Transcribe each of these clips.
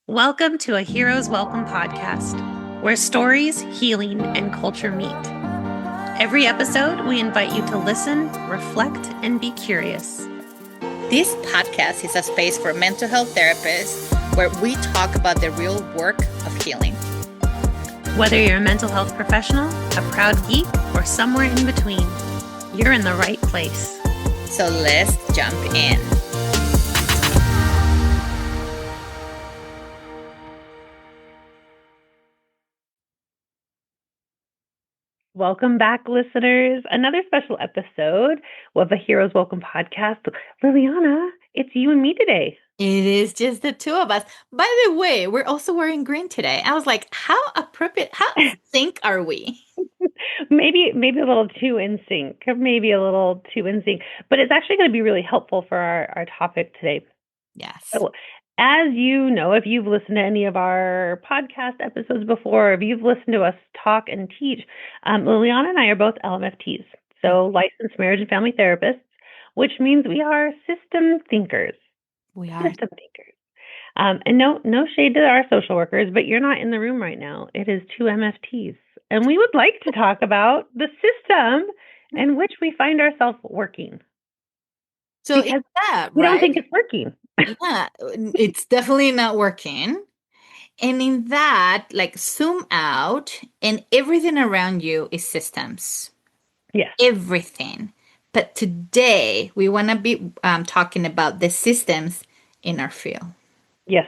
Welcome to a Hero's Welcome podcast, where stories, healing, and culture meet. Every episode, we invite you to listen, reflect, and be curious. This podcast is a space for mental health therapists where we talk about the real work of healing. Whether you're a mental health professional, a proud geek, or somewhere in between, you're in the right place. So let's jump in. Welcome back, listeners. Another special episode of a Hero's Welcome podcast. Liliana, it's you and me today. It is just the two of us. By the way, we're also wearing green today. I was like, how appropriate, how in sync are we? Maybe a little too in sync, but it's actually going to be really helpful for our topic today. Yes. So, as you know, if you've listened to any of our podcast episodes before, if you've listened to us talk and teach, Liliana and I are both LMFTs, so licensed marriage and family therapists, which means we are system thinkers. We are system thinkers. And no shade to our social workers, but you're not in the room right now. It is two MFTs. And we would like to talk about the system in which we find ourselves working. So because we don't think it's working. Yeah, it's definitely not working. And in that, like, zoom out and everything around you is systems. Yes. Everything. But today we want to be talking about the systems in our field. Yes,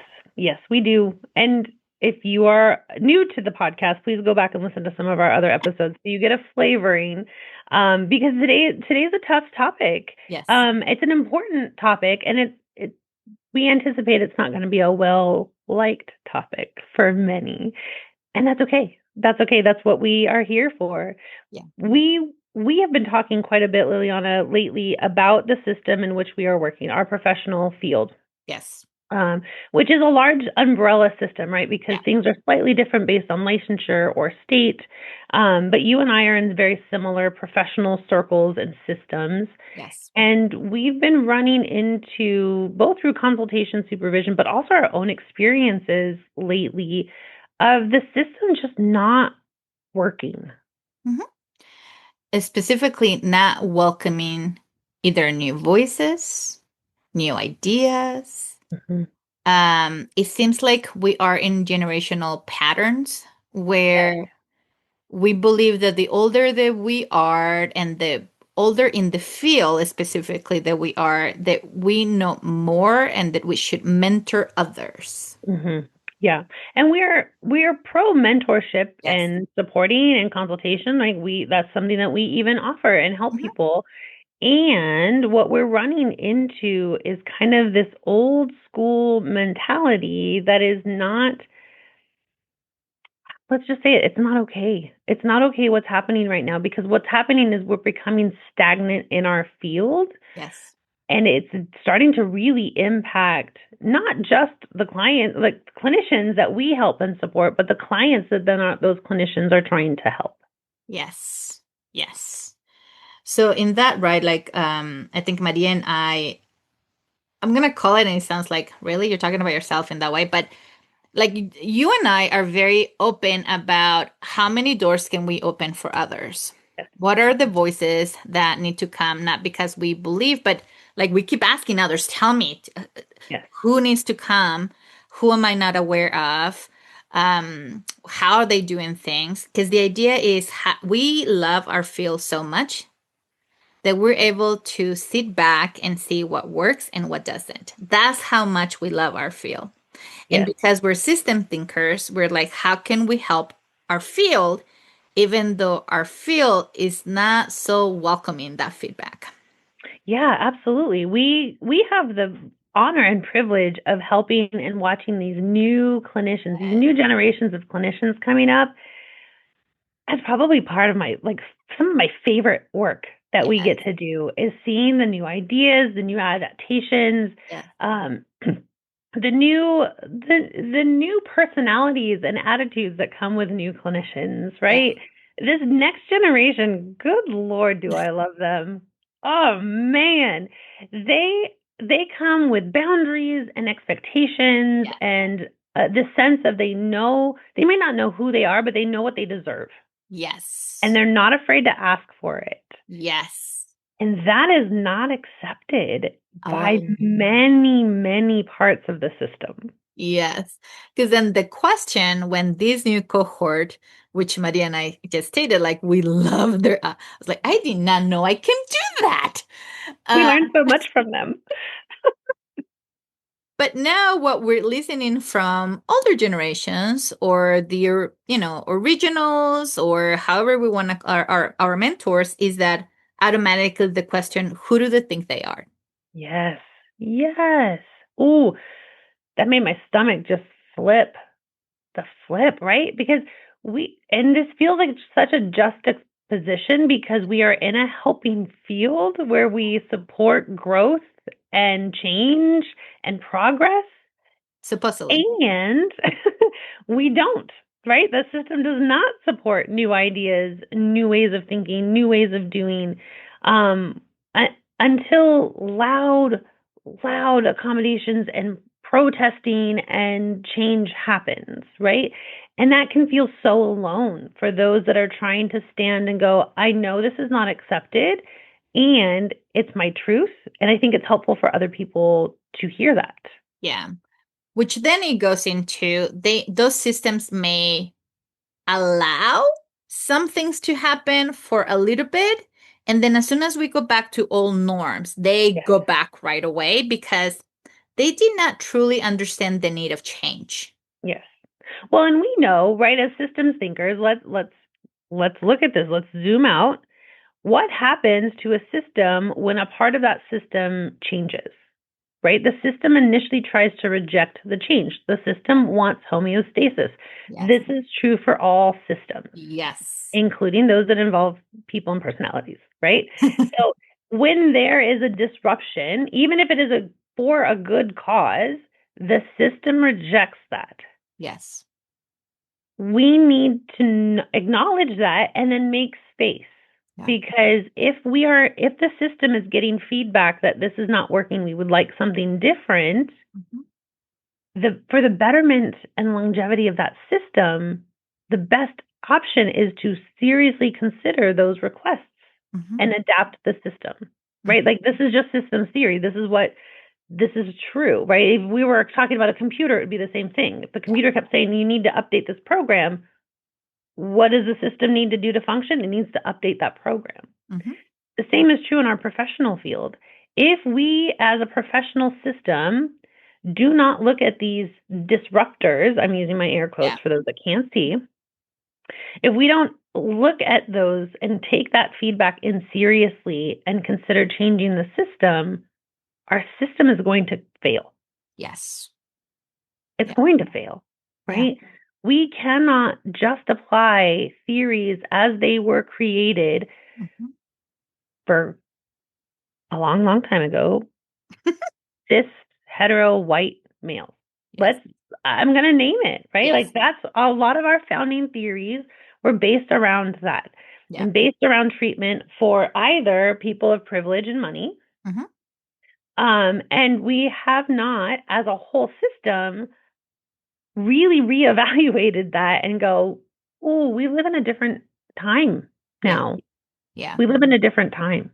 we do. And if you are new to the podcast, please go back and listen to some of our other episodes so you get a flavoring. Because today's a tough topic. Yes. It's an important topic, and we anticipate it's not going to be a well-liked topic for many. And that's okay. That's okay. That's what we are here for. Yeah. We have been talking quite a bit, Liliana, lately about the system in which we are working, our professional field. Yes. Which is a large umbrella system, right? Because things are slightly different based on licensure or state. But you and I are in very similar professional circles and systems. Yes. And we've been running into, both through consultation supervision, but also our own experiences lately, of the system just not working. Mm-hmm. Specifically, not welcoming either new voices, new ideas. Mm-hmm. It seems like we are in generational patterns where we believe that the older that we are and the older in the field specifically that we are, that we know more and that we should mentor others. Mm-hmm. Yeah. And we're pro mentorship and supporting and consultation. Like that's something that we even offer and help people. And what we're running into is kind of this old school mentality that is not, let's just say it's not okay. It's not okay what's happening right now, because what's happening is we're becoming stagnant in our field. Yes. And it's starting to really impact not just the client, like clinicians that we help and support, but the clients that then those clinicians are trying to help. Yes. Yes. So in that, right, like, I think Maria and I'm going to call it, and it sounds like, really, you're talking about yourself in that way, but like you and I are very open about how many doors can we open for others? Yes. What are the voices that need to come, not because we believe, but like we keep asking others, tell me, who needs to come? Who am I not aware of? How are they doing things? Because the idea is we love our field so much that we're able to sit back and see what works and what doesn't. That's how much we love our field. And because we're system thinkers, we're like, how can we help our field, even though our field is not so welcoming that feedback? Yeah, absolutely. We have the honor and privilege of helping and watching these new clinicians, these new generations of clinicians coming up. That's probably part of some of my favorite work that we get to do is seeing the new ideas, the new adaptations, the new personalities and attitudes that come with new clinicians, right? This next generation, good Lord, do I love them. Oh man, they come with boundaries and expectations and the sense of they may not know who they are, but they know what they deserve. And Yes. they're not afraid to ask for it. Yes. And that is not accepted by Oh, many, many parts of the system. yes. Because then the question when this new cohort, which Maria and I just stated, like we love their, I was like, I did not know I can do that. We Uh, learn so much from them. but now what we're listening from older generations or the, originals or however we want to, our mentors is that automatically the question, who do they think they are? Yes. Yes. Ooh, that made my stomach just flip. The flip, right? Because and this feels like such a juxtaposition because we are in a helping field where we support growth and change and progress, Supposedly. and we don't, right? The system does not support new ideas, new ways of thinking, new ways of doing, um, until loud accommodations and protesting and change happens, right? And that can feel so alone for those that are trying to stand and go, I know this is not accepted and it's my truth. And I think it's helpful for other people to hear that. Yeah. Which then it goes into those systems may allow some things to happen for a little bit. And then as soon as we go back to old norms, they Yes. go back right away because they did not truly understand the need of change. Yes. Well, and we know, right, as systems thinkers, let's look at this. Let's zoom out. What happens to a system when a part of that system changes? Right? The system initially tries to reject the change. The system wants homeostasis. Yes. This is true for all systems, Yes. including those that involve people and personalities, right? So when there is a disruption, even if it is for a good cause, the system rejects that. Yes. We need to acknowledge that and then make space. Yeah. Because if the system is getting feedback that this is not working, we would like something different, for the betterment and longevity of that system, the best option is to seriously consider those requests and adapt the system, right? Like this is just systems theory. This is true, right? If we were talking about a computer, it would be the same thing. If the computer kept saying you need to update this program, what does the system need to do to function? It needs to update that program. The same is true in our professional field. If we, as a professional system, do not look at these disruptors, I'm using my air quotes for those that can't see, if we don't look at those and take that feedback in seriously and consider changing the system, our system is going to fail. Yes. It's going to fail, right? Yeah. We cannot just apply theories as they were created for a long, long time ago. Cis, hetero, white males. Yes. I'm going to name it, right? Yes. Like that's a lot of our founding theories were based around that and based around treatment for either people of privilege and money. And we have not, as a whole system, really reevaluated that and go, oh, we live in a different time now. Yeah. We live in a different time.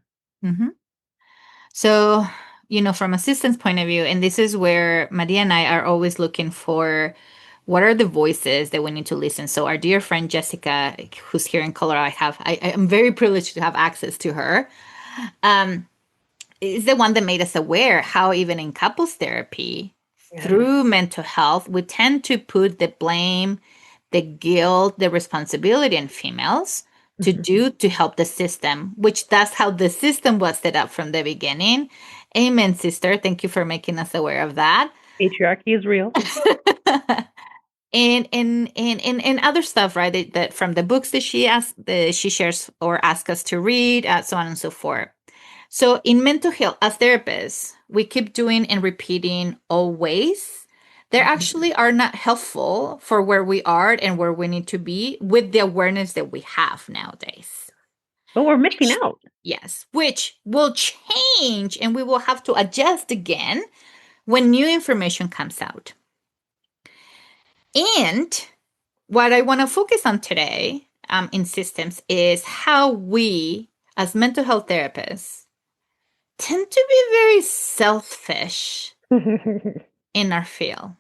So, from a systems point of view, and this is where Maria and I are always looking for what are the voices that we need to listen. So our dear friend Jessica, who's here in Colorado, I am very privileged to have access to her. Is the one that made us aware how even in couples therapy, through mental health, we tend to put the blame, the guilt, the responsibility on females to help the system, which that's how the system was set up from the beginning. Amen, sister. Thank you for making us aware of that. Patriarchy is real. and other stuff, right? That from the books that she shares or asks us to read, so on and so forth. So in mental health, as therapists, we keep doing and repeating always. They actually are not helpful for where we are and where we need to be with the awareness that we have nowadays. But we're missing out. Yes, which will change and we will have to adjust again when new information comes out. And what I want to focus on today in systems is how we, as mental health therapists, tend to be very selfish in our field.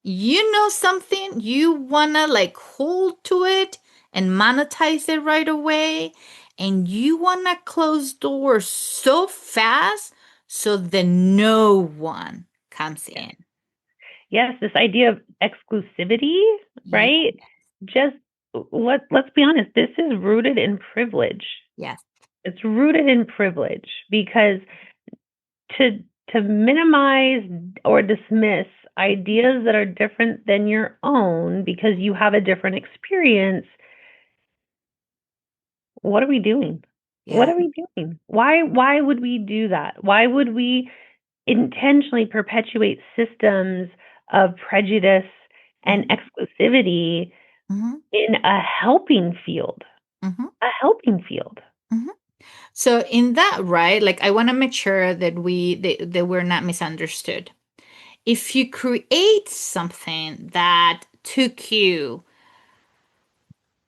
You know something, you want to like hold to it and monetize it right away. And you want to close doors so fast so that no one comes in. Yes, this idea of exclusivity, Yeah. right? Just let's be honest, this is rooted in privilege. Yes. It's rooted in privilege because to to minimize or dismiss ideas that are different than your own because you have a different experience, what are we doing? What Yeah. are we doing? Why would we do that? Why would we intentionally perpetuate systems of prejudice and Mm-hmm. exclusivity Mm-hmm. in a helping field? Mm-hmm. A helping field. Mm-hmm. So in that, right, like I want to make sure that we're not misunderstood. If you create something that took you,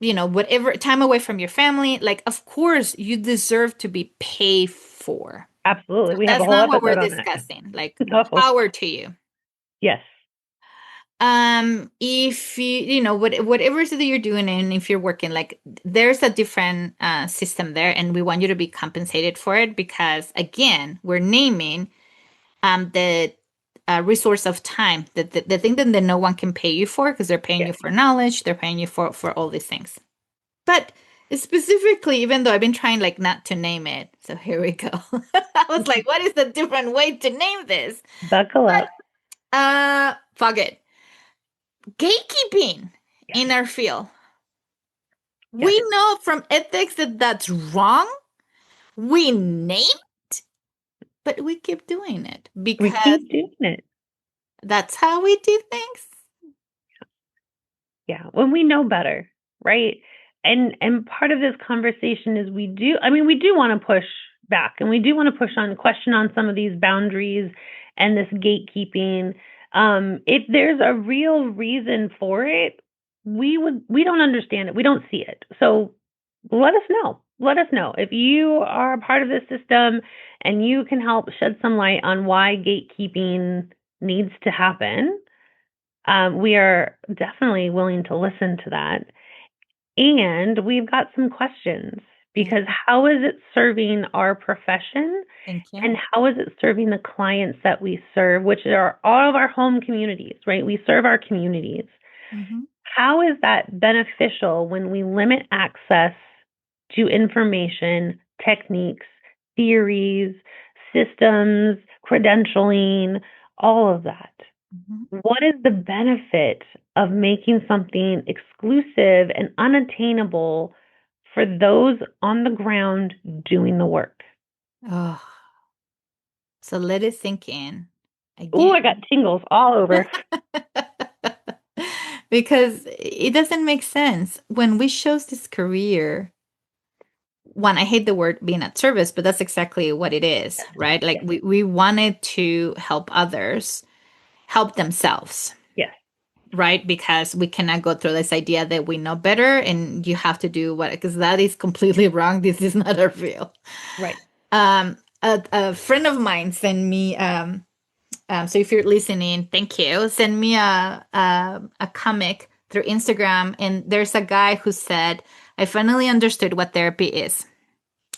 whatever time away from your family, like of course you deserve to be paid for. Absolutely. So We have a that's whole not what we're episode on that. discussing. Like No. power to you. Yes. If whatever it is that you're doing, and if you're working, like there's a different system there, and we want you to be compensated for it because again, we're naming the resource of time, the thing that no one can pay you for because they're paying you Yes. for knowledge, they're paying you for all these things. But specifically, even though I've been trying like not to name it, so here we go. I was like, what is the different way to name this? Buckle But up. fuck it. Gatekeeping Yes. in our field. Yes. We know from ethics that that's wrong. We name it, but we keep doing it We because keep doing it. that's how we do things. Yeah. When we know better, right? And part of this conversation is we do want to push back and we do want to question on some of these boundaries and this gatekeeping. If there's a real reason for it, we don't understand it. We don't see it. So let us know. Let us know if you are a part of this system and you can help shed some light on why gatekeeping needs to happen. We are definitely willing to listen to that. And we've got some questions Yeah. because how is it serving our profession Thank and you. how is it serving the clients that we serve, which are all of our home communities, right? We serve our communities. Mm-hmm. How is that beneficial when we limit access to information, techniques, theories, systems, credentialing, all of that? Mm-hmm. What is the benefit of making something exclusive and unattainable for those on the ground doing the work? Oh, so let it sink in Oh, again. I got tingles all over. Because it doesn't make sense. When we chose this career, one, I hate the word being at service, but that's exactly what it is, right? Like Yes, we wanted to help others help themselves, yes, right? Because we cannot go through this idea that we know better and you have to do what, because that is completely wrong. This is not our field. right. A friend of mine sent me, so if you're listening, thank you. Send me a comic through Instagram, and there's a guy who said, "I finally understood what therapy is,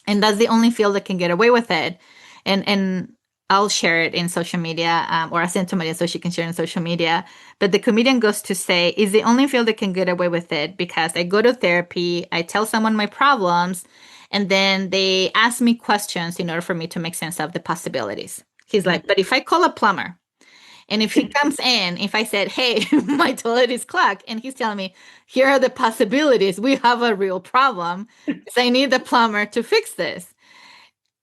and that's the only field that can get away with it." And I'll share it in social media, or I send it to Maria so she can share it in social media. But the comedian goes to say, "Is the only field that can get away with it because I go to therapy, I tell someone my problems, and then they ask me questions in order for me to make sense of the possibilities." He's like, "But if I call a plumber." And if he comes in, if I said, "Hey, my toilet is clogged," and he's telling me, "Here are the possibilities. We have a real problem. Because I need the plumber to fix this."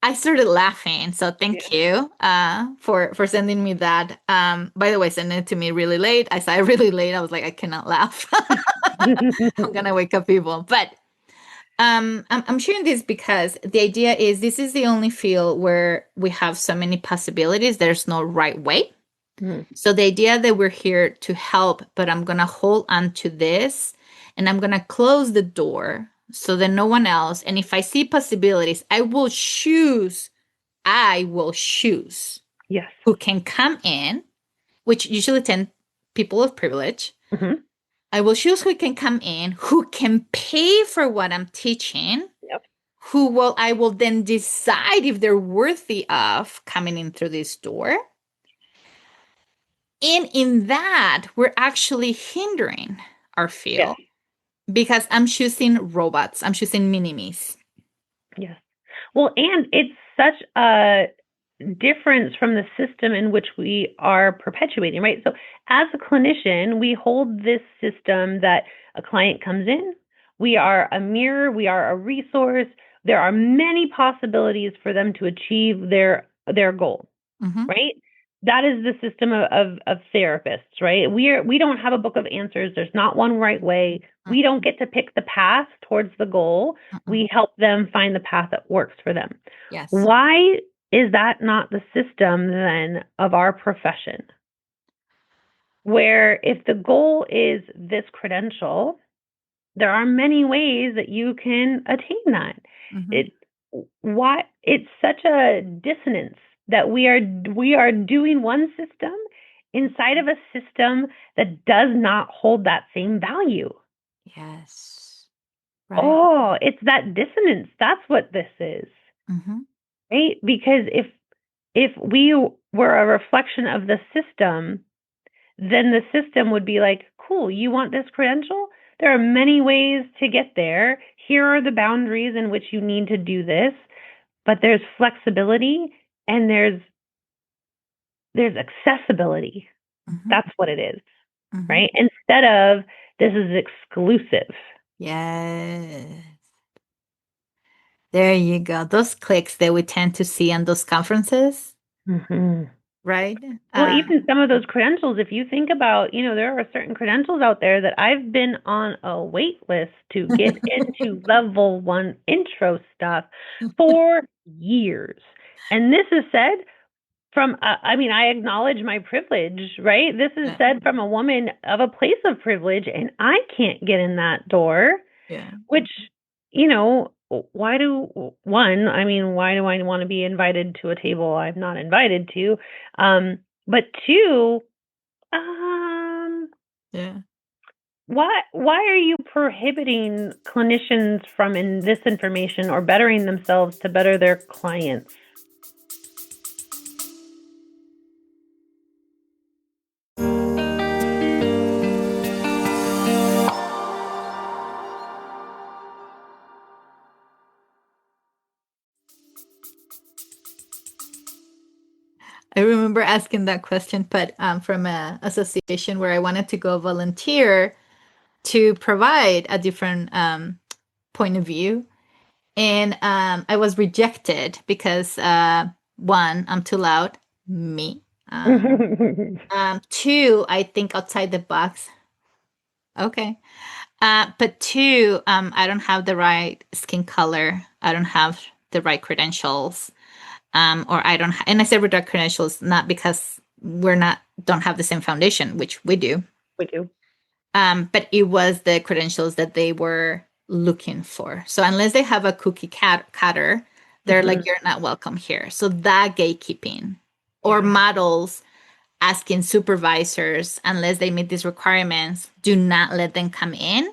I started laughing. So thank Yeah. you for sending me that. By the way, sending it to me really late. I saw it really late. I was like, I cannot laugh. I'm gonna wake up people. But I'm sharing this because the idea is this is the only field where we have so many possibilities. There's no right way. Mhm. So the idea that we're here to help, but I'm going to hold on to this and I'm going to close the door so that no one else, and if I see possibilities, I will choose Yes. who can come in, which usually tend people of privilege. Mhm. I will choose who can come in, who can pay for what I'm teaching, Yep. I will then decide if they're worthy of coming in through this door. And in that, we're actually hindering our Yes. field because I'm choosing robots. I'm choosing mini-me's. Yes. Well, and it's such a difference from the system in which we are perpetuating, right? So, as a clinician, we hold this system that a client comes in, we are a mirror, we are a resource. There are many possibilities for them to achieve their goal, Mm-hmm. right? That is the system of therapists, right? We don't have a book of answers. There's not one right way. We don't get to pick the path towards the goal. Mm-mm. We help them find the path that works for them. Yes. Why is that not the system then of our profession? Where if the goal is this credential, there are many ways that you can attain that. Mm-hmm. It's such a dissonance that we are doing one system inside of a system that does not hold that same value. Yes. Right. Oh, it's that dissonance. That's what this is. Mm-hmm. Right? Because if we were a reflection of the system, then the system would be like, cool, you want this credential? There are many ways to get there. Here are the boundaries in which you need to do this, but there's flexibility and there's accessibility. Mm-hmm. That's what it is, Mm-hmm. right? Instead of this is exclusive. Yes. There you go. Those clicks that we tend to see on those conferences, Mm-hmm. right? Well, even some of those credentials, if you think about, there are certain credentials out there that I've been on a wait list to get into level 1 intro stuff for years. And this is said from, I acknowledge my privilege, right? This is Yeah. said from a woman of a place of privilege, and I can't get in that door, Yeah. which, why do I want to be invited to a table I'm not invited to? But two, um, Yeah. why are you prohibiting clinicians from this information or bettering themselves to better their clients? I remember asking that question, but from an association where I wanted to go volunteer to provide a different point of view. And I was rejected because one, I'm too loud, me. Two, I think outside the box. Okay. But two, I don't have the right skin color. I don't have the right credentials. Or I don't, and I said with our credentials, not because don't have the same foundation, which we do. We do. But it was the credentials that they were looking for. So unless they have a cookie cutter, they're like, you're not welcome here. So that gatekeeping or models asking supervisors, unless they meet these requirements, do not let them come in.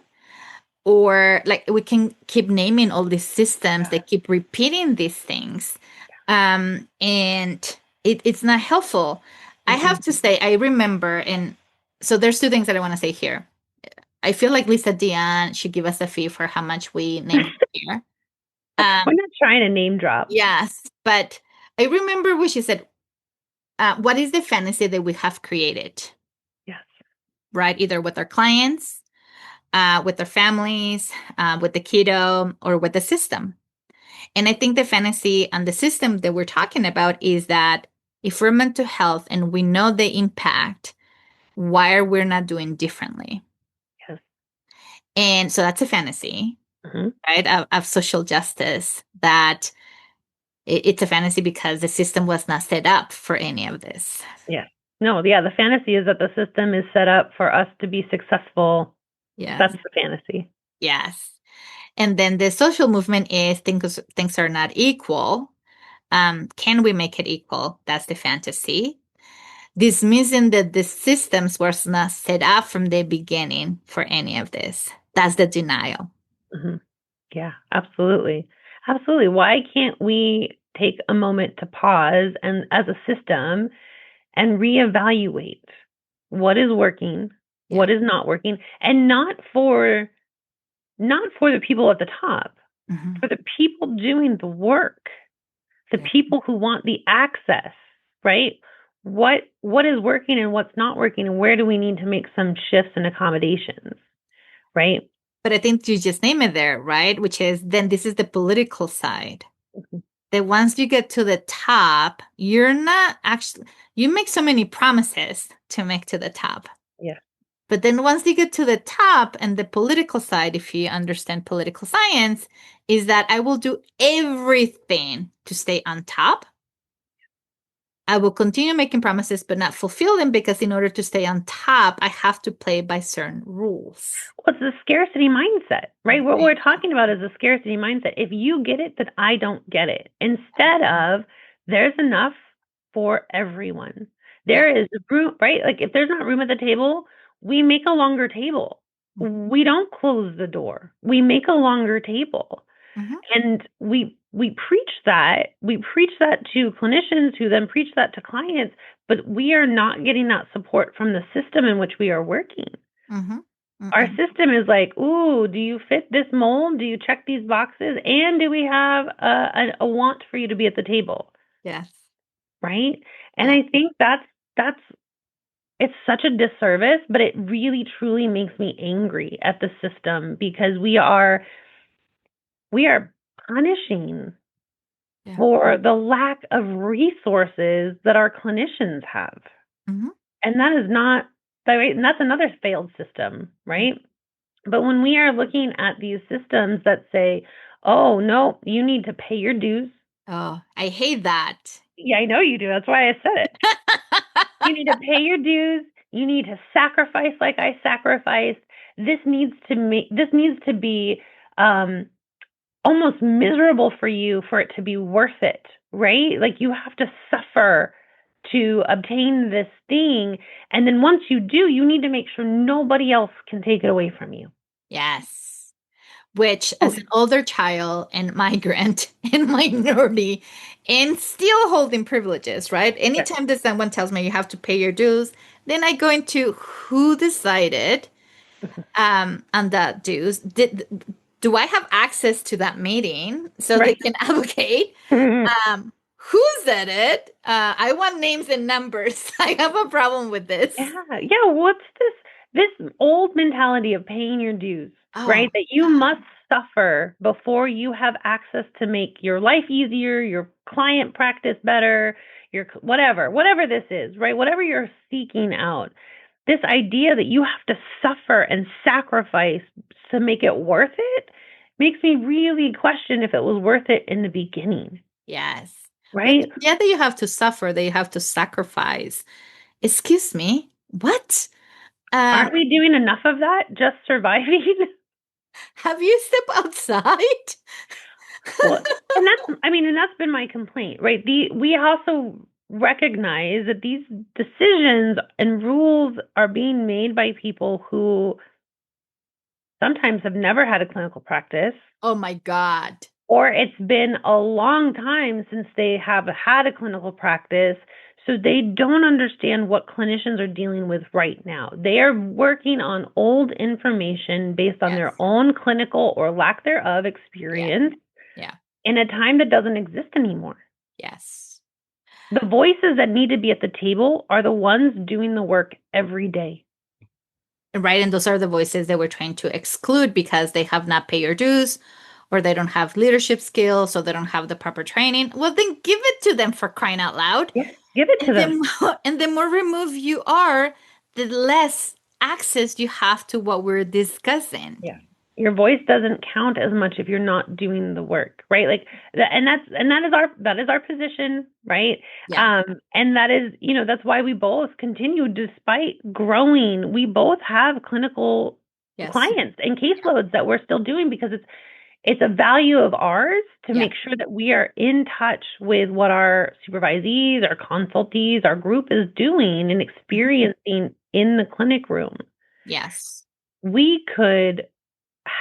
Or like we can keep naming all these systems that keep repeating these things. And it's not helpful. I have to say, I remember, and so there's two things that I want to say here. I feel like Lisa Dion should give us a fee for how much we name here. We're not trying to name drop. Yes, but I remember when she said, what is the fantasy that we have created? Yes. Right? Either with our clients, with their families, with the kiddo, or with the system. And I think the fantasy and the system that we're talking about is that if we're mental health and we know the impact, why are we not doing differently? Yes. And so that's a fantasy, right, of social justice, that it's a fantasy because the system was not set up for any of this. Yes. No, yeah, the fantasy is that the system is set up for us to be successful. Yes. That's the fantasy. Yes. And then the social movement is things are not equal. Can we make it equal? That's the fantasy. Dismissing that the systems was not set up from the beginning for any of this. That's the denial. Hmm. Yeah, absolutely. Absolutely. Why can't we take a moment to pause and as a system and reevaluate what is working, Yeah. what is not working, and not for the people at the top, Mm-hmm. for the people doing the work, the Yeah. people who want the access, right? What is working and what's not working, and where do we need to make some shifts and accommodations, right? But I think you just name it there, right? Which is then this is the political side. Mhm. That once you get to the top, you're not actually, you make so many promises to make to the top. Yeah. But then once you get to the top and the political side, if you understand political science, is that I will do everything to stay on top. I will continue making promises, but not fulfill them because in order to stay on top, I have to play by certain rules. Well, it's the scarcity mindset, right? What Right. we're talking about is the scarcity mindset. If you get it, then I don't get it. Instead of there's enough for everyone. Yeah. There is room, right? Like if there's not room at the table, we make a longer table. We don't close the door. We make a longer table. Mm-hmm. And we preach that. We preach that to clinicians who then preach that to clients, but we are not getting that support from the system in which we are working. Mm-hmm. Our Mm-hmm. system is like, ooh, do you fit this mold? Do you check these boxes? And do we have a want for you to be at the table? Yes. Right? And Yeah. I think that's it's such a disservice, but it really truly makes me angry at the system because we are punishing Yeah. for the lack of resources that our clinicians have. Mm-hmm. And that is not right. And that's another failed system, right? But when we are looking at these systems that say, oh, no, you need to pay your dues. Oh, I hate that. Yeah, I know you do. That's why I said it. You need to pay your dues. You need to sacrifice like I sacrificed. This needs to be almost miserable for you for it to be worth it, right? Like you have to suffer to obtain this thing. And then once you do, you need to make sure nobody else can take it away from you. Yes. Which, Oh, as an older child and migrant and minority, and still holding privileges, right? yes. Anytime that someone tells me you have to pay your dues, then I go into who decided on that dues. Do I have access to that meeting so they Right. can advocate? Who said it? I want names and numbers. I have a problem with this. Yeah, yeah. What's this old mentality of paying your dues, Oh right? That you God. must suffer before you have access to make your life easier, your client practice better, your whatever this is, right? Whatever you're seeking out. This idea that you have to suffer and sacrifice to make it worth it makes me really question if it was worth it in the beginning, Yes. But right? yeah, that you have to suffer, that you have to sacrifice. Excuse me, what? Aren't we doing enough of that? Just surviving? Have you stepped outside? Well, and that's been my complaint, right? We also recognize that these decisions and rules are being made by people who sometimes have never had a clinical practice, Oh my God. or it's been a long time since they have had a clinical practice, so they don't understand what clinicians are dealing with right now. They are working on old information based on Yes. their own clinical or lack thereof Yeah. experience Yeah. in a time that doesn't exist anymore. Yes. The voices that need to be at the table are the ones doing the work every day. Right. And those are the voices that we're trying to exclude because they have not paid your dues or they don't have leadership skills or they don't have the proper training. Well, then give it to them for crying out loud. Yes, give it to them. And the more removed you are, the less access you have to what we're discussing. Yeah. Your voice doesn't count as much if you're not doing the work, right? Like, and that is our position, right? Yeah. And that is, that's why we both continue despite growing. We both have clinical Yes. clients and caseloads that we're still doing because it's a value of ours to Yeah. make sure that we are in touch with what our supervisees, our consultees, our group is doing and experiencing in the clinic room. Yes. We could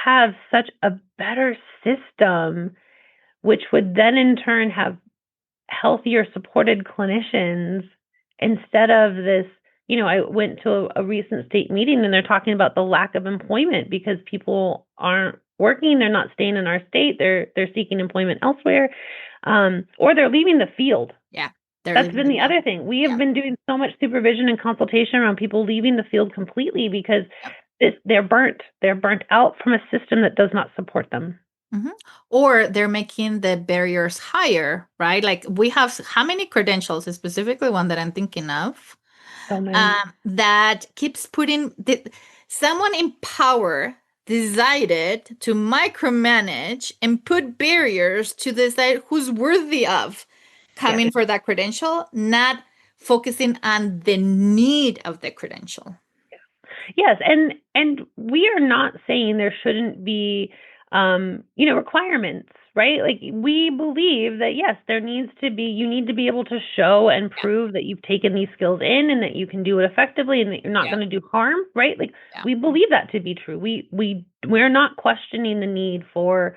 have such a better system, which would then in turn have healthier supported clinicians instead of this. I went to a recent state meeting and they're talking about the lack of employment because people aren't working, they're not staying in our state, they're seeking employment elsewhere, or they're leaving the field. Yeah. That's been the other thing. We have Yeah. been doing so much supervision and consultation around people leaving the field completely because Yep. they're burnt. They're burnt out from a system that does not support them. Mm-hmm. Or they're making the barriers higher, right? Like we have how many credentials, specifically one that I'm thinking of, So many. that keeps putting someone in power decided to micromanage and put barriers to decide who's worthy of coming for that credential, not focusing on the need of the credential. Yes, and we are not saying there shouldn't be requirements, right? Like we believe that yes, there needs to be you need to be able to show and prove that you've taken these skills in and that you can do it effectively and that you're not going to do harm, right? Like we believe that to be true. We're not questioning the need for,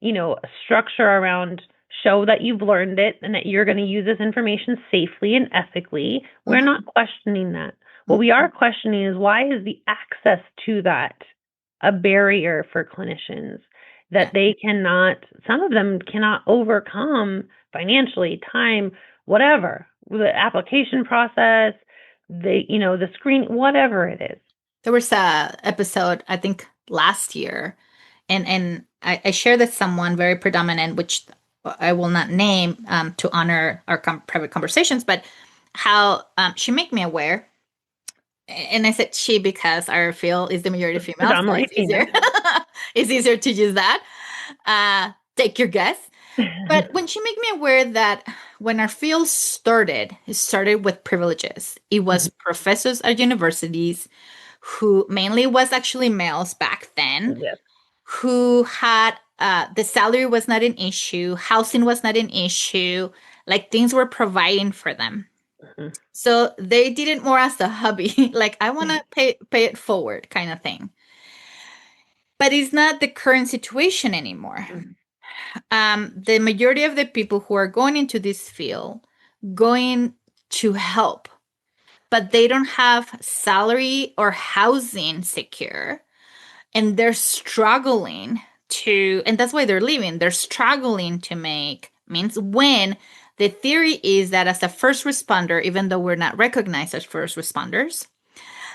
a structure around show that you've learned it and that you're going to use this information safely and ethically. We're not questioning that. What we are questioning is why is the access to that a barrier for clinicians that they cannot, some of them cannot overcome financially, time, whatever, the application process, the screen, whatever it is. There was a episode, I think last year, and I shared with someone very predominant, which I will not name to honor our private conversations, but how she made me aware. And I said she because our field is the majority female, so it's easier. It's easier to use that. Take your guess. But when she made me aware that when our field started, it started with privileges. It was professors at universities who mainly was actually males back then, who had the salary was not an issue, housing was not an issue, like things were providing for them. So they did it more as a hobby, like I want to pay it forward kind of thing. But it's not the current situation anymore. The majority of the people who are going into this field going to help, but they don't have salary or housing secure, and they're struggling to, and that's why they're leaving. They're struggling to make means when the theory is that as a first responder, even though we're not recognized as first responders,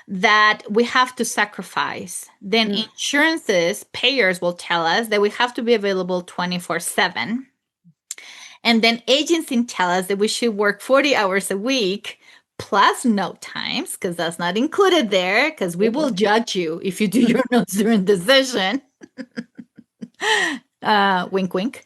that we have to sacrifice. Then insurances, payers will tell us that we have to be available 24/7. And then agencies tell us that we should work 40 hours a week plus note times, because that's not included there, because we will judge you if you do your notes during the session. Wink, wink.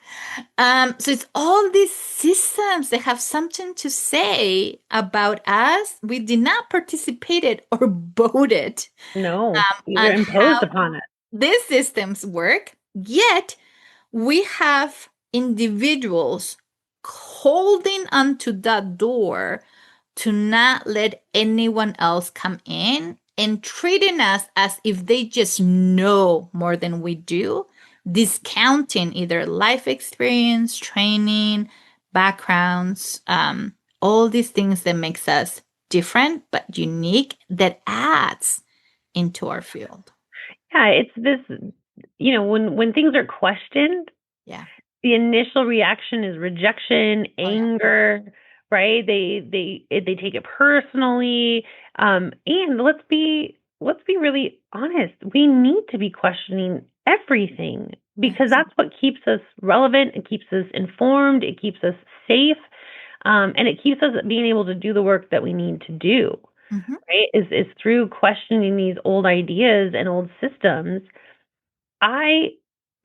So it's all these systems that have something to say about us. We did not participate it or voted. No, you're imposed upon it. These systems work, yet we have individuals holding onto that door to not let anyone else come in and treating us as if they just know more than we do, discounting either life experience, training, backgrounds, all these things that makes us different but unique that adds into our field. Yeah, it's this, when things are questioned, the initial reaction is rejection, anger, right? They take it personally. And let's be really honest. We need to be questioning everything because that's what keeps us relevant. It keeps us informed. It keeps us safe. And it keeps us being able to do the work that we need to do. Right? Is through questioning these old ideas and old systems. I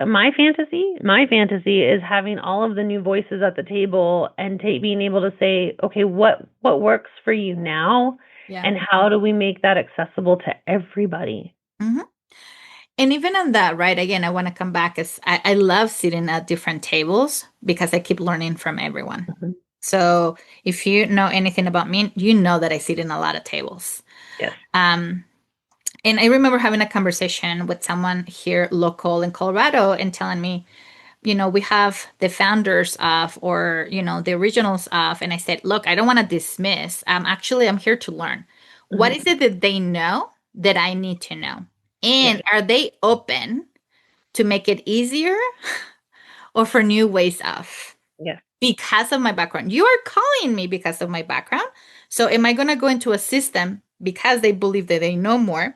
my fantasy is having all of the new voices at the table and being able to say, okay, what works for you now, Yeah. and how do we make that accessible to everybody? Hmm. And even on that, right? Again, I want to come back as I love sitting at different tables because I keep learning from everyone. Mhm. So if you know anything about me, you know that I sit in a lot of tables. Yes. Um, and I remember having a conversation with someone here local in Colorado and telling me, we have the founders of, or, the originals of, and I said, look, I don't want to dismiss. I'm here to learn. What Mhm. is it that they know that I need to know? Yes. And are they open to make it easier or for new ways of? Yes. Because of my background. You are calling me because of my background. So am I going to go into a system because they believe that they know more?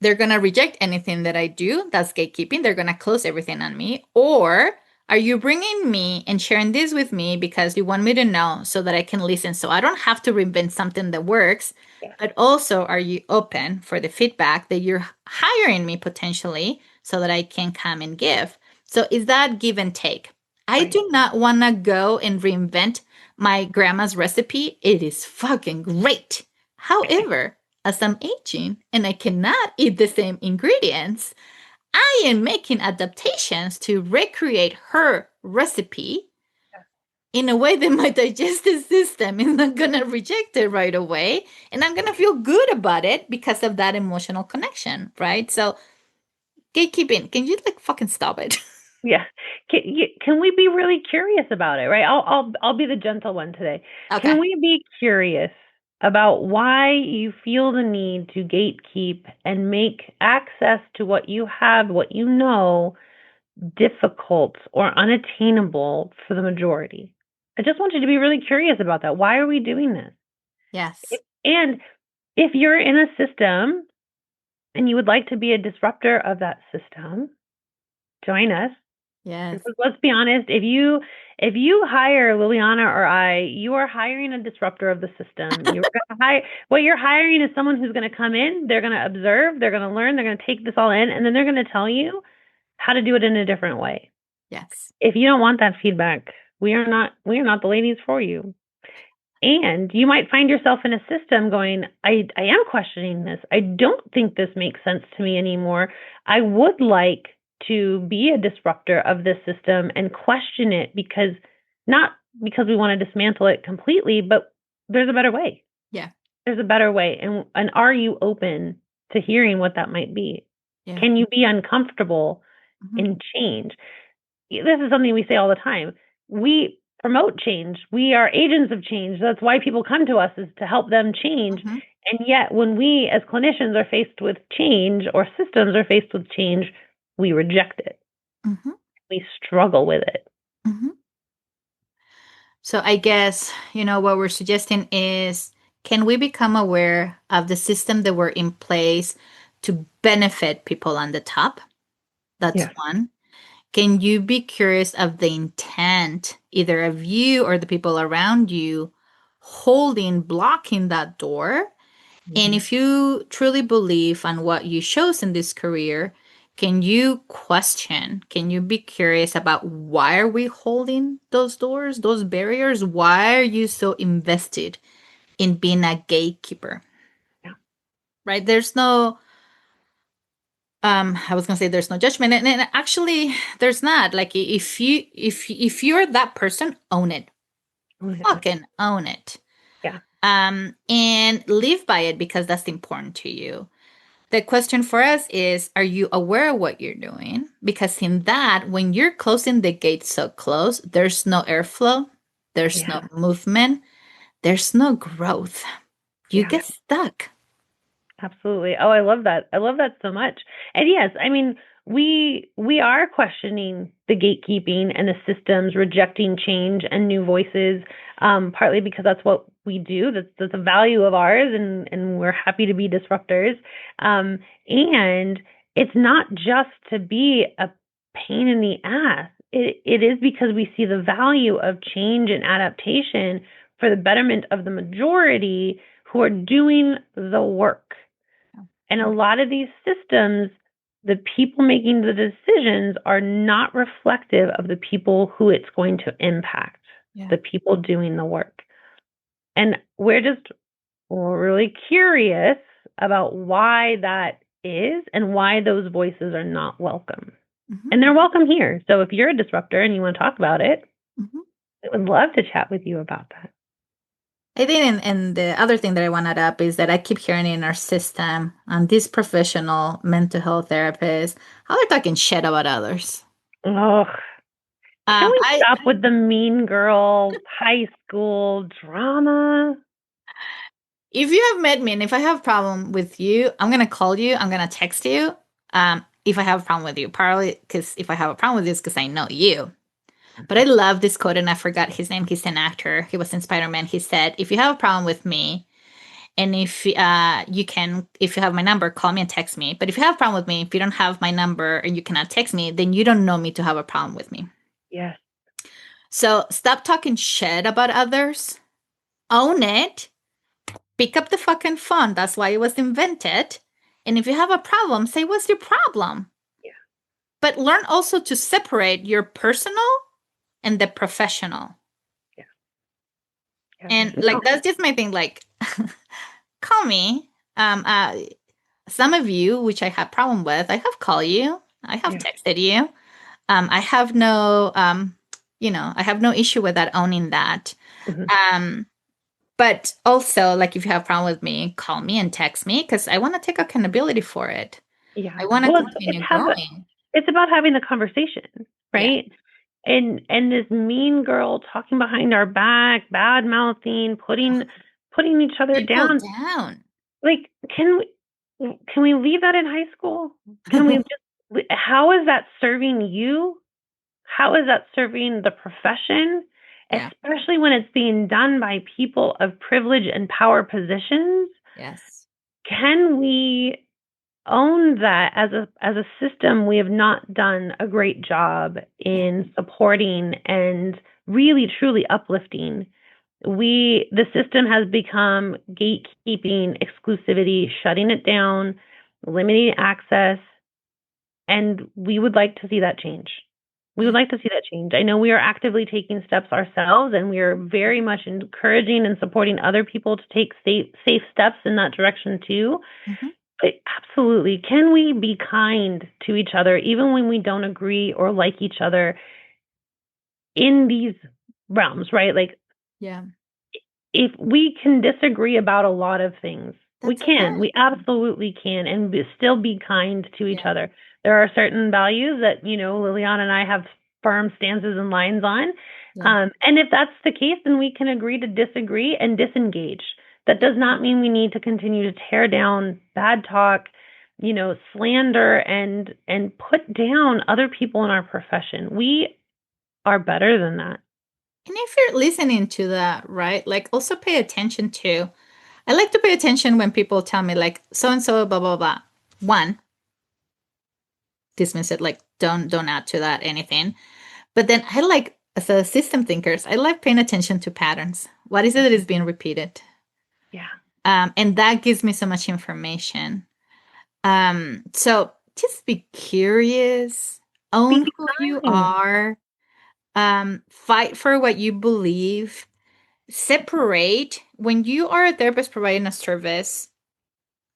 They're going to reject anything that I do. That's gatekeeping. They're going to close everything on me. Or are you bringing me and sharing this with me because you want me to know so that I can listen so I don't have to reinvent something that works? Yes. But also, are you open for the feedback that you're hiring me potentially so that I can come and give? So is that give and take? I Right. do not want to go and reinvent my grandma's recipe. It is fucking great. However, as I'm aging and I cannot eat the same ingredients, I am making adaptations to recreate her recipe in a way that my digestive system is not going to reject it right away. And I'm going to feel good about it because of that emotional connection, right? So, gatekeeping, can you like fucking stop it? Yeah. Can we be really curious about it, right? I'll be the gentle one today. Okay. Can we be curious about why you feel the need to gatekeep and make access to what you have, what you know, difficult or unattainable for the majority? I just want you to be really curious about that. Why are we doing this? Yes. And if you're in a system and you would like to be a disruptor of that system, join us. Yes. Because let's be honest, if you hire Liliana or I, you are hiring a disruptor of the system. You're gonna hire what you're hiring is someone who's gonna come in, they're gonna observe, they're gonna learn, they're gonna take this all in, and then they're gonna tell you how to do it in a different way. Yes. If you don't want that feedback, we are not the ladies for you. And you might find yourself in a system going, I am questioning this. I don't think this makes sense to me anymore. I would like to be a disruptor of this system and question it because not because we want to dismantle it completely, but there's a better way. Yeah. There's a better way. And are you open to hearing what that might be? Yeah. Can you be uncomfortable Hmm. in change? This is something we say all the time. We promote change. We are agents of change. That's why people come to us, is to help them change. Hmm. And yet, when we as clinicians are faced with change, or systems are faced with change, we reject it. Hmm. We struggle with it. Hmm. So I guess, what we're suggesting is can we become aware of the system that were in place to benefit people on the top? That's Yes. one. Can you be curious of the intent, either of you or the people around you, holding, blocking that door? And Mhm. if you truly believe on what you chose in this career, can you question? Can you be curious about why are we holding those doors, those barriers? Why are you so invested in being a gatekeeper? Yeah. Right? I was gonna say there's no judgment, and actually there's not. Like if you're that person, own it. Fucking own it. Yeah. And live by it because that's important to you. The question for us is, are you aware of what you're doing? Because in that, when you're closing the gate so close, there's no airflow, there's no Yeah. movement, there's no growth. You Yeah. get stuck. Absolutely. Oh, I love that. I love that so much. And yes, I mean, we are questioning the gatekeeping and the systems, rejecting change and new voices, partly because that's what we do. That's a value of ours, and we're happy to be disruptors. And it's not just to be a pain in the ass. It is because we see the value of change and adaptation for the betterment of the majority who are doing the work. And a lot of these systems the people making the decisions are not reflective of the people who it's going to impact, the people doing the work. And we're really curious about why that is and why those voices are not welcome. Mm-hmm. And they're welcome here. So if you're a disruptor and you want to talk about it, mm-hmm. I would love to chat with you about that. I think, and the other thing that I want to add up is that I keep hearing in our system, these professional mental health therapists, how they're talking shit about others. Oh, can we stop with the mean girl high school drama? If you have met me and if I have a problem with you, I'm going to call you. I'm going to text you. If I have a problem with you, partly because if I have a problem with you, it's because I know you. But I love this quote, and I forgot his name. He's an actor. He was in Spider-Man. He said, if you have a problem with me, and if you have my number, call me and text me. But if you have a problem with me, if you don't have my number and you cannot text me, then you don't know me to have a problem with me. Yes. So stop talking shit about others. Own it. Pick up the fucking phone. That's why it was invented. And if you have a problem, say, what's your problem? Yeah. But learn also to separate your personal and the professional. Yeah. And that's just my thing. Like, call me. Some of you, which I have problem with, I have called you. I have texted you. I have no, I have no issue with that, owning that. Mm-hmm. But also, like, if you have a problem with me, call me and text me because I want to take accountability for it. Yeah, I want to continue growing. It's about having the conversation, right? Yeah. And this mean girl talking behind our back, bad mouthing, putting each other down. Like, can we leave that in high school? Can we just? How is that serving you? How is that serving the profession? Yeah. Especially when it's being done by people of privilege and power positions. Yes. Can we own that as a system? We have not done a great job in supporting and really truly uplifting. The system has become gatekeeping, exclusivity, shutting it down, limiting access, and we would like to see that change. We would like to see that change. I know we are actively taking steps ourselves, and we are very much encouraging and supporting other people to take safe steps in that direction too. Mm-hmm. But absolutely, can we be kind to each other, even when we don't agree or like each other in these realms, right? Like, if we can disagree about a lot of things, we absolutely can, and still be kind to each other. There are certain values that, Liliana and I have firm stances and lines on. Yeah. And if that's the case, then we can agree to disagree and disengage. That does not mean we need to continue to tear down, bad talk, slander, and put down other people in our profession. We are better than that. And if you're listening to that, right, like, also pay attention to, I like to pay attention when people tell me, like, so-and-so, blah, blah, blah. One, dismiss it, like, don't add to that anything. But then I like, as a system thinkers, I like paying attention to patterns. What is it that is being repeated? Yeah. And that gives me so much information. So just be curious, own who you are, fight for what you believe, separate. When you are a therapist providing a service,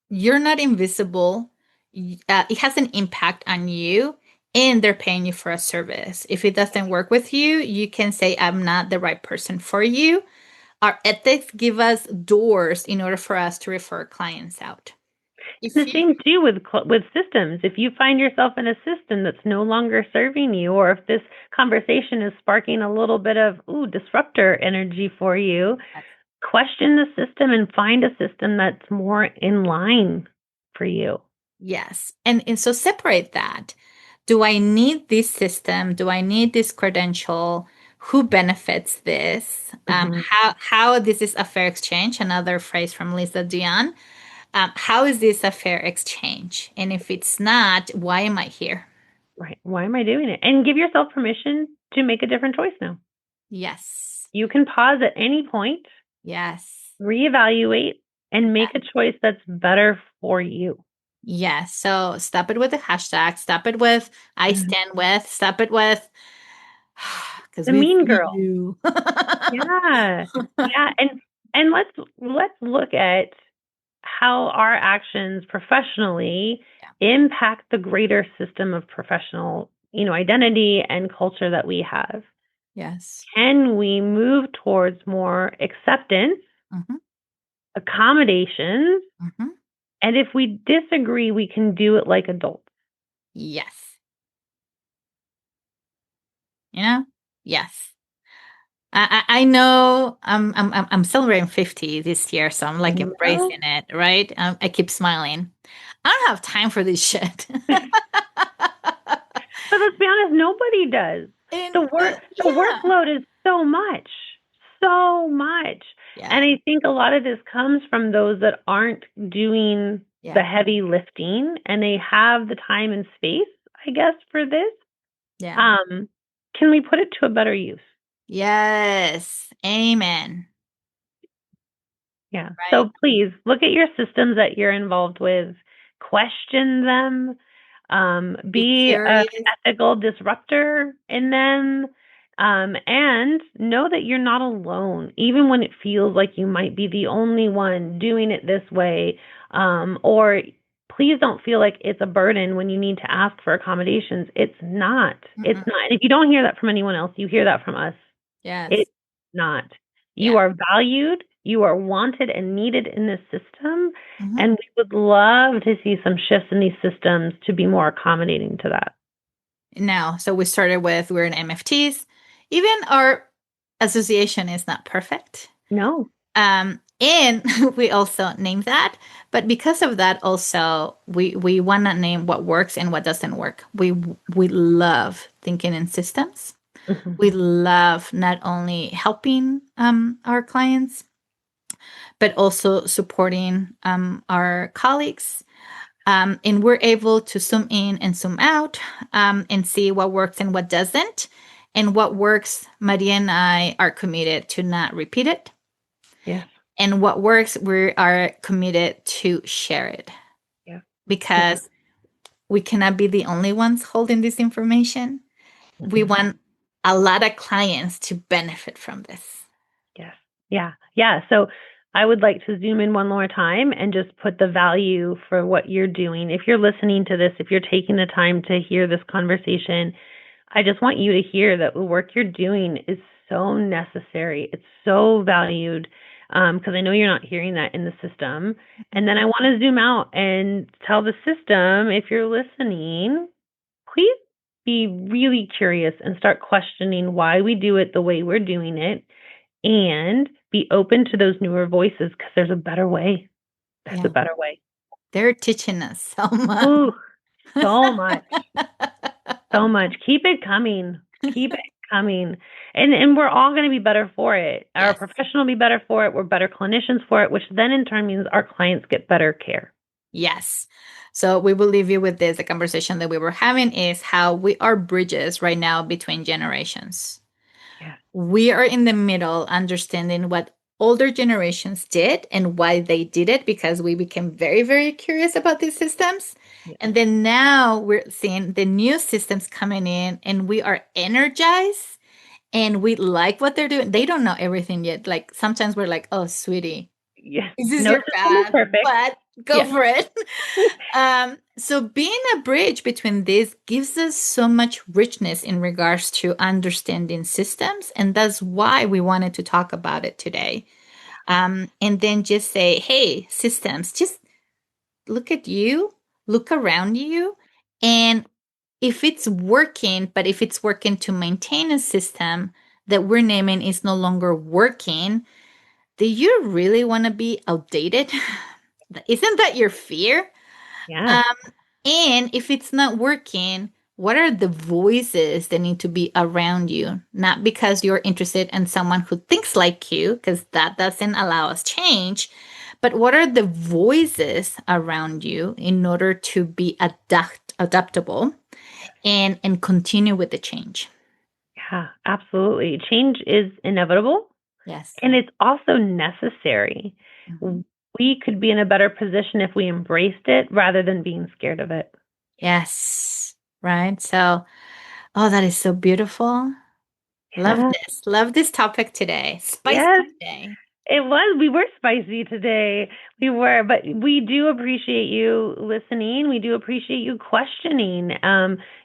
you're not invisible. It has an impact on you, and they're paying you for a service. If it doesn't work with you, you can say, I'm not the right person for you. Our ethics give us doors in order for us to refer clients out. It's the same too with systems. If you find yourself in a system that's no longer serving you, or if this conversation is sparking a little bit of disruptor energy for you, question the system and find a system that's more in line for you. Yes. And so separate that. Do I need this system? Do I need this credential? Who benefits this? Mm-hmm. How this is a fair exchange? Another phrase from Lisa Dion. How is this a fair exchange? And if it's not, why am I here? Right. Why am I doing it? And give yourself permission to make a different choice now. Yes. You can pause at any point. Yes. Reevaluate and make a choice that's better for you. Yes. So stop it with the hashtag, stop it with I Mhm. stand with, stop it with because The we mean see girl. you. Yeah. Yeah. And let's look at how our actions professionally Yeah. impact the greater system of professional, identity and culture that we have. Yes. Can we move towards more acceptance, Hmm. accommodations, Hmm. and if we disagree, we can do it like adults? Yes. You know? Yes. I know I'm celebrating 50 this year, so I'm I like know. embracing it, right? I keep smiling. I don't have time for this shit. But let's be honest, nobody does. The work the Yeah. workload is so much. So much. And Yeah. I think a lot of this comes from those that aren't doing the Yeah. heavy lifting and they have the time and space, I guess, for this. Yeah. Um, can we put it to a better use? Yes. Amen. Yeah. Right? So please look at your systems that you're involved with, question them, Be be a curious. ethical disruptor in them, and know that you're not alone, even when it feels like you might be the only one doing it this way. Or please don't feel like it's a burden when you need to ask for accommodations. It's not. It's Mm-mm. not. And if you don't hear that from anyone else, you hear that from us. Yes. It's not. You Yeah. are valued, you are wanted and needed in this system, Hmm. and we would love to see some shifts in these systems to be more accommodating to that. Now, so we started with we're in MFTs. Even our association is not perfect. No. And we also name that, but because of that, also we want to name what works and what doesn't work. We love thinking in systems. Mhm. We love not only helping our clients, but also supporting our colleagues. And we're able to zoom in and zoom out and see what works and what doesn't. And what works, Maria and I are committed to not repeat it. Yes. And what works, we are committed to share it Yeah. Yeah. because we cannot be the only ones holding this information. We Mhm. want a lot of clients to benefit from this. Yes. Yeah. Yeah. So I would like to zoom in one more time and just put the value for what you're doing. If you're listening to this, if you're taking the time to hear this conversation, I just want you to hear that the work you're doing is so necessary. It's so valued because I know you're not hearing that in the system. And then I want to zoom out and tell the system, if you're listening, please be really curious and start questioning why we do it the way we're doing it and be open to those newer voices because there's a better way. There's a Yeah, better way. they're teaching us so much. Ooh, so much. So much. Keep it coming. Keep it coming. And we're all going to be better for it. Our Yes. profession will be better for it. We're better clinicians for it, which then in turn means our clients get better care. Yes. So we will leave you with this. The conversation that we were having is how we are bridges right now between generations. Yeah. We are in the middle understanding what older generations did and why they did it because we became very, very curious about these systems. Yeah. And then now we're seeing the new systems coming in and we are energized and we like what they're doing. They don't know everything yet. Like sometimes we're like, oh, sweetie, Yeah. this is No your system is path, perfect. but go Yeah. for it. So being a bridge between this gives us so much richness in regards to understanding systems, and that's why we wanted to talk about it today. And then just say, hey, systems, just look at you, look around you, and if it's working, but if it's working to maintain a system that we're naming is no longer working, do you really want to be outdated? Isn't that your fear? Yeah. Um, and if it's not working, what are the voices that need to be around you? Not because you're interested in someone who thinks like you, because that doesn't allow us change, but what are the voices around you in order to be adaptable and continue with the change? Yeah, absolutely. Change is inevitable Yes. and it's also necessary. Mhm. we could be in a better position if we embraced it rather than being scared of it. Yes. Right. So, that is so beautiful. Yeah. Love this topic today. Spicy Yes, today. it was. We were spicy today. We were, but we do appreciate you listening. We do appreciate you questioning.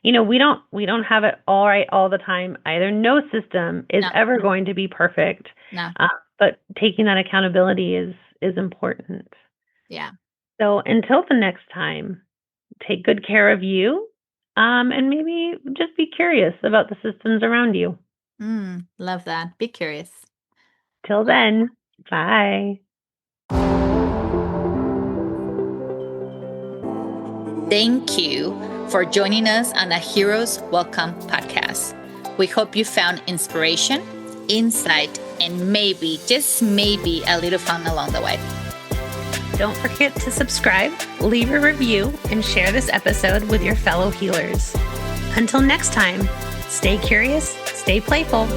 We don't have it all right all the time either. No system is ever going to be perfect. No. But taking that accountability is important. Yeah. So until the next time, take good care of you, and maybe just be curious about the systems around you. Love that. Be curious. Till then, bye. Thank you for joining us on the Heroes Welcome podcast. We hope you found inspiration, insight, and maybe, just maybe, a little fun along the way. Don't forget to subscribe, leave a review, and share this episode with your fellow healers. Until next time, stay curious, stay playful.